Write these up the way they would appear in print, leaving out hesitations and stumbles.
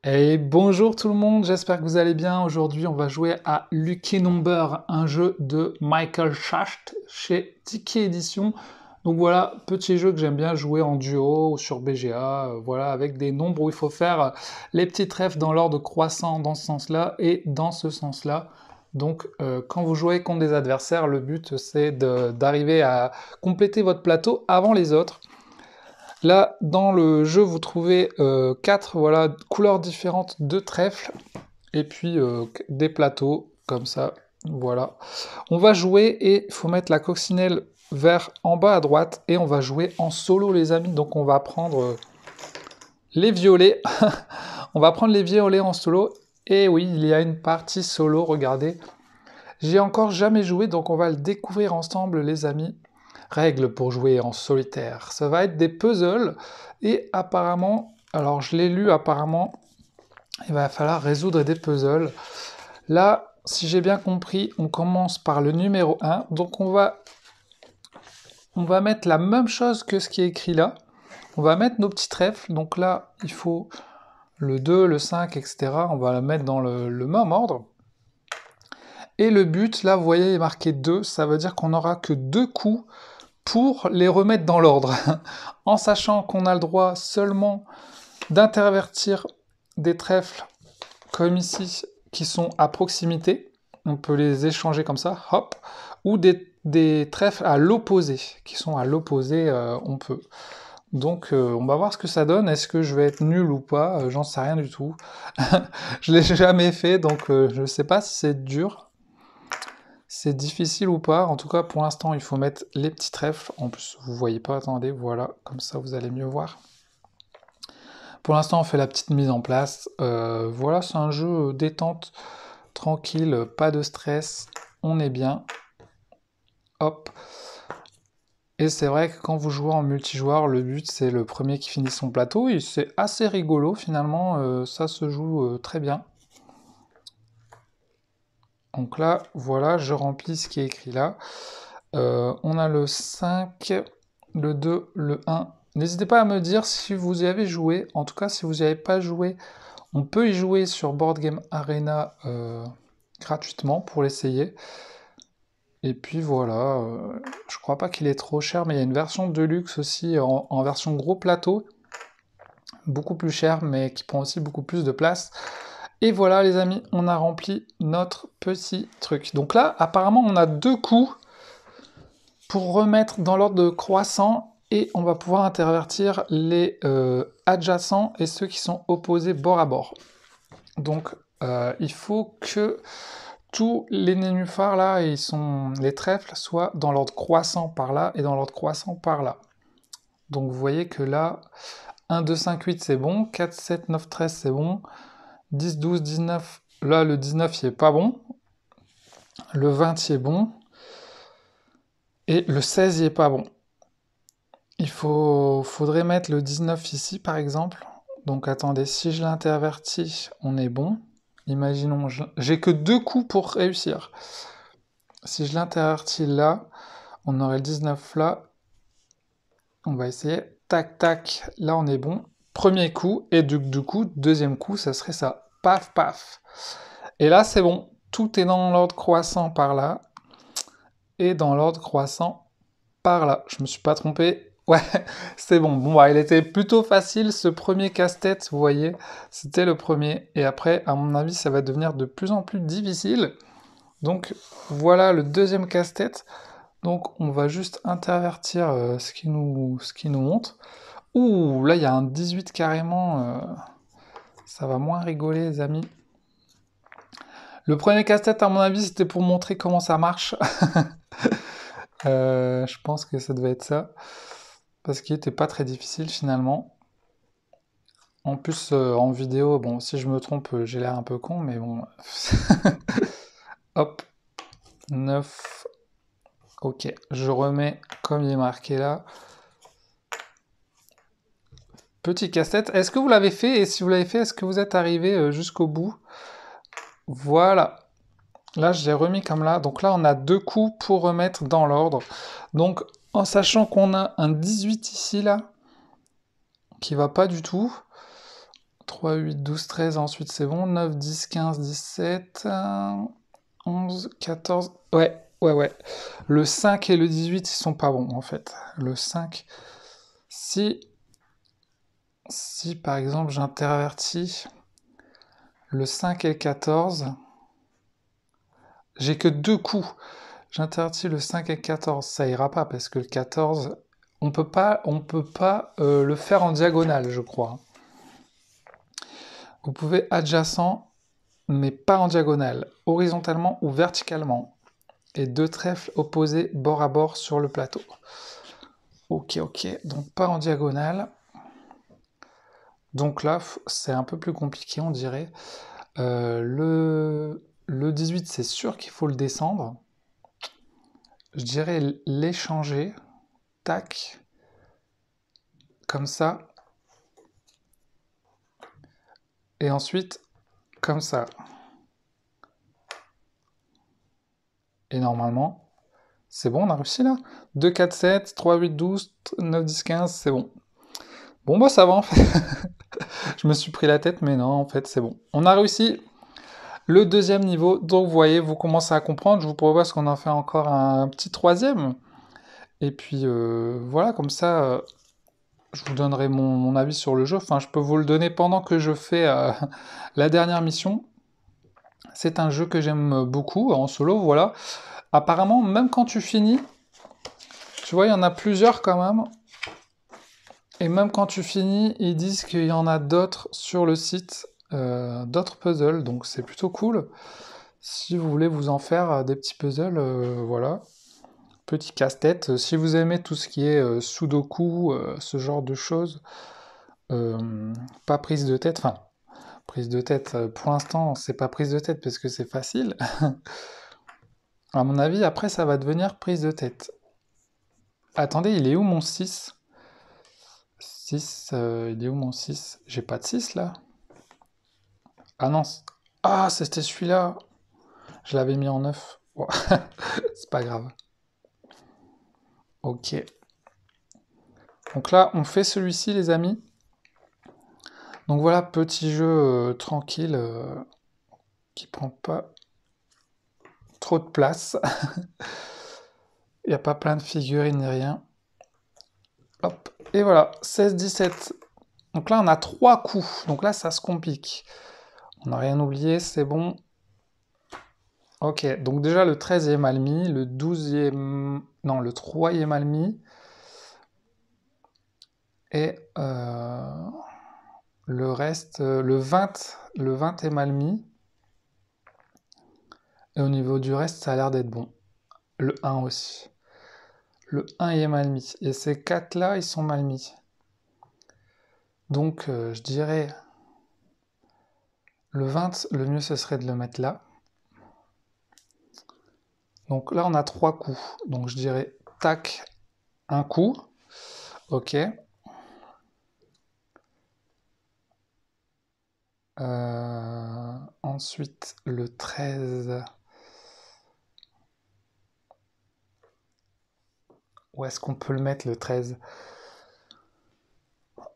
Et bonjour tout le monde, j'espère que vous allez bien. Aujourd'hui, on va jouer à Lucky Number, un jeu de Michael Schacht chez Ticket Édition. Donc voilà, petit jeu que j'aime bien jouer en duo ou sur BGA, voilà, avec des nombres où il faut faire les petits trèfles dans l'ordre croissant dans ce sens-là et dans ce sens-là. Donc quand vous jouez contre des adversaires, le but c'est d'arriver à compléter votre plateau avant les autres. Là, dans le jeu, vous trouvez 4 voilà, couleurs différentes de trèfles, et puis des plateaux, comme ça, voilà. On va jouer, et il faut mettre la coccinelle vers en bas à droite, et on va jouer en solo, les amis. Donc on va prendre les violets, on va prendre les violets en solo, et oui, il y a une partie solo, regardez. J'ai encore jamais joué, donc on va le découvrir ensemble, les amis. Règles pour jouer en solitaire. Ça va être des puzzles, et apparemment, alors je l'ai lu, apparemment, il va falloir résoudre des puzzles. Là, si j'ai bien compris, on commence par le numéro 1, donc on va mettre la même chose que ce qui est écrit là. On va mettre nos petits trèfles, donc là, il faut le 2, le 5, etc. On va la mettre dans le même ordre. Et le but, là, vous voyez, il est marqué 2, ça veut dire qu'on n'aura que 2 coups pour les remettre dans l'ordre, en sachant qu'on a le droit seulement d'intervertir des trèfles, comme ici, qui sont à proximité, on peut les échanger comme ça, hop, ou des trèfles à l'opposé, qui sont à l'opposé, on peut. Donc on va voir ce que ça donne, est-ce que je vais être nul ou pas, j'en sais rien du tout. Je l'ai jamais fait, donc je ne sais pas si c'est dur. C'est difficile ou pas, en tout cas pour l'instant il faut mettre les petits trèfles, en plus vous voyez pas, attendez, voilà, comme ça vous allez mieux voir. Pour l'instant on fait la petite mise en place, voilà, c'est un jeu détente, tranquille, pas de stress, on est bien, hop. Et c'est vrai que quand vous jouez en multijoueur, le but c'est le premier qui finit son plateau, et c'est assez rigolo finalement, ça se joue très bien. Donc là, voilà, je remplis ce qui est écrit là. On a le 5, le 2, le 1. N'hésitez pas à me dire si vous y avez joué. En tout cas, si vous n'y avez pas joué, on peut y jouer sur Board Game Arena gratuitement pour l'essayer. Et puis voilà, je crois pas qu'il est trop cher, mais il y a une version Deluxe aussi en version gros plateau. Beaucoup plus cher, mais qui prend aussi beaucoup plus de place. Et voilà les amis, on a rempli notre petit truc. Donc là, apparemment, on a 2 coups pour remettre dans l'ordre de croissant, et on va pouvoir intervertir les adjacents et ceux qui sont opposés bord à bord. Donc il faut que tous les nénuphars là, les trèfles, soient dans l'ordre croissant par là et dans l'ordre croissant par là. Donc vous voyez que là, 1, 2, 5, 8 c'est bon, 4, 7, 9, 13 c'est bon, 10, 12, 19, là le 19 il est pas bon, le 20 il est bon, et le 16 il est pas bon. Faudrait mettre le 19 ici par exemple. Donc attendez, si je l'intervertis, on est bon. Imaginons, j'ai que 2 coups pour réussir. Si je l'intervertis là, on aurait le 19 là. On va essayer. Tac, tac, là on est bon. Premier coup, et du coup, deuxième coup, ça serait ça. Paf, paf. Et là c'est bon. Tout est dans l'ordre croissant par là. Et dans l'ordre croissant par là. Je me suis pas trompé. Ouais, c'est bon. Bon, bah, il était plutôt facile ce premier casse-tête, vous voyez. C'était le premier. Et après, à mon avis, ça va devenir de plus en plus difficile. Donc, voilà le deuxième casse-tête. Donc, on va juste intervertir ce qui nous montre. Ouh, là, il y a un 18 carrément. Ça va moins rigoler, les amis. Le premier casse-tête, à mon avis, c'était pour montrer comment ça marche. Je pense que ça devait être ça. Parce qu'il était pas très difficile finalement. En plus, en vidéo, bon, si je me trompe, j'ai l'air un peu con, mais bon. Hop, 9. Ok, je remets comme il est marqué là. Petit casse-tête. Est-ce que vous l'avez fait? Et si vous l'avez fait, est-ce que vous êtes arrivé jusqu'au bout? Voilà. Là, je l'ai remis comme là. Donc là, on a 2 coups pour remettre dans l'ordre. Donc, en sachant qu'on a un 18 ici, là, qui va pas du tout. 3, 8, 12, 13, ensuite c'est bon. 9, 10, 15, 17, 11, 14... Ouais. Le 5 et le 18, ils sont pas bons, en fait. Le 5, si par exemple, j'intervertis le 5 et le 14, j'ai que 2 coups. J'intervertis le 5 et le 14, ça ira pas, parce que le 14, on peut pas le faire en diagonale, je crois. Vous pouvez adjacent, mais pas en diagonale, horizontalement ou verticalement. Et 2 trèfles opposés bord à bord sur le plateau. Ok, donc pas en diagonale. Donc là, c'est un peu plus compliqué, on dirait. Le 18, c'est sûr qu'il faut le descendre. Je dirais l'échanger. Tac. Comme ça. Et ensuite, comme ça. Et normalement, c'est bon, on a réussi là. 2, 4, 7, 3, 8, 12, 9, 10, 15, c'est bon. Bon, bah ça va en fait. Je me suis pris la tête, mais non, en fait, c'est bon. On a réussi le deuxième niveau. Donc, vous voyez, vous commencez à comprendre. Je vous propose qu'on en fait encore un petit troisième. Et puis, voilà, comme ça, je vous donnerai mon avis sur le jeu. Enfin, je peux vous le donner pendant que je fais la dernière mission. C'est un jeu que j'aime beaucoup, en solo, voilà. Apparemment, même quand tu finis, tu vois, il y en a plusieurs quand même. Et même quand tu finis, ils disent qu'il y en a d'autres sur le site, d'autres puzzles, donc c'est plutôt cool. Si vous voulez vous en faire des petits puzzles, voilà. Petit casse-tête. Si vous aimez tout ce qui est Sudoku, ce genre de choses, pas prise de tête, enfin, prise de tête, pour l'instant, c'est pas prise de tête parce que c'est facile. À mon avis, après, ça va devenir prise de tête. Attendez, il est où mon 6 ? 6, il est où mon 6 ? J'ai pas de 6 là ? Ah non, ah, c'était celui-là. Je l'avais mis en 9. Bon, c'est pas grave. Ok. Donc là, on fait celui-ci, les amis. Donc voilà, petit jeu tranquille qui prend pas trop de place. Il n'y a pas plein de figurines ni rien. Hop, et voilà, 16-17. Donc là, on a 3 coups. Donc là, ça se complique. On n'a rien oublié, c'est bon. Ok, donc déjà le 13 est mal mis, le 12e... Non, le 3 est mal mis. Et le reste, le 20 est mal mis. Et au niveau du reste, ça a l'air d'être bon. Le 1 aussi. Le 1 est mal mis. Et ces 4 là, ils sont mal mis. Donc je dirais le 20, le mieux ce serait de le mettre là. Donc là, on a 3 coups. Donc je dirais tac, un coup. Ok. Ensuite, le 13. Où est-ce qu'on peut le mettre, le 13?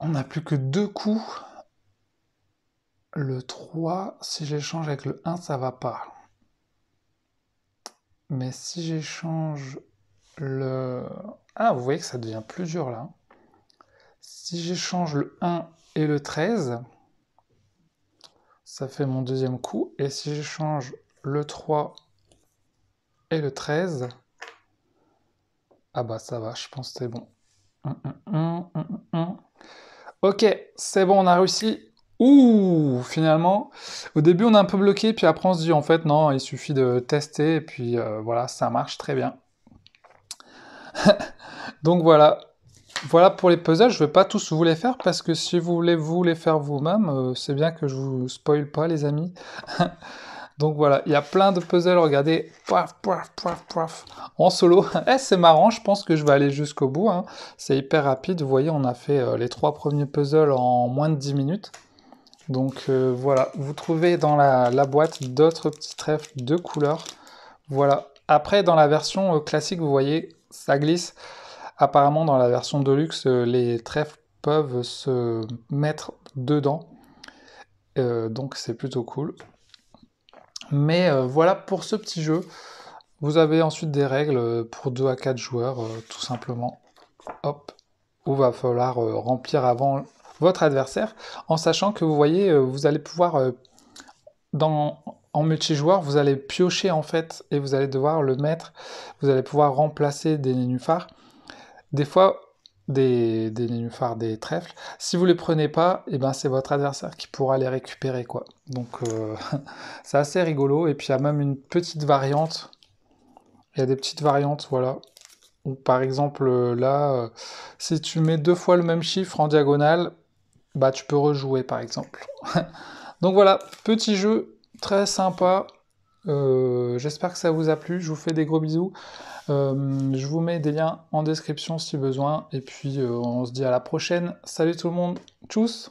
On n'a plus que 2 coups. Le 3, si j'échange avec le 1, ça va pas. Mais si j'échange le... Ah, vous voyez que ça devient plus dur, là. Si j'échange le 1 et le 13, ça fait mon deuxième coup. Et si j'échange le 3 et le 13... Ah bah ça va, je pense que c'est bon. Ok, c'est bon, on a réussi. Ouh, finalement, au début on est un peu bloqué, puis après on se dit en fait non, il suffit de tester, et puis voilà, ça marche très bien. Donc voilà, voilà pour les puzzles, je ne vais pas tous vous les faire, parce que si vous voulez vous les faire vous-même, c'est bien que je vous spoil pas les amis. Donc voilà, il y a plein de puzzles, regardez, paf, paf, paf, paf, en solo. Eh, c'est marrant, je pense que je vais aller jusqu'au bout, hein. C'est hyper rapide, vous voyez, on a fait les 3 premiers puzzles en moins de 10 minutes. Donc voilà, vous trouvez dans la boîte d'autres petits trèfles de couleurs. Voilà, après dans la version classique, vous voyez, ça glisse. Apparemment dans la version Deluxe, les trèfles peuvent se mettre dedans. donc c'est plutôt cool. Mais voilà pour ce petit jeu. Vous avez ensuite des règles pour 2 à 4 joueurs, tout simplement. Hop, où va falloir remplir avant votre adversaire, en sachant que vous voyez, vous allez pouvoir, en multijoueur, vous allez piocher en fait, et vous allez devoir le mettre, vous allez pouvoir remplacer des nénuphars. Des fois, des nénuphars, des trèfles, si vous les prenez pas, et ben c'est votre adversaire qui pourra les récupérer, quoi. Donc c'est assez rigolo, et puis il y a même une petite variante, il y a des petites variantes, voilà. Ou par exemple, là, si tu mets 2 fois le même chiffre en diagonale, bah tu peux rejouer par exemple. Donc voilà, petit jeu très sympa. J'espère que ça vous a plu. Je vous fais des gros bisous. Je vous mets des liens en description si besoin. Et puis on se dit à la prochaine. Salut tout le monde. Tchuss!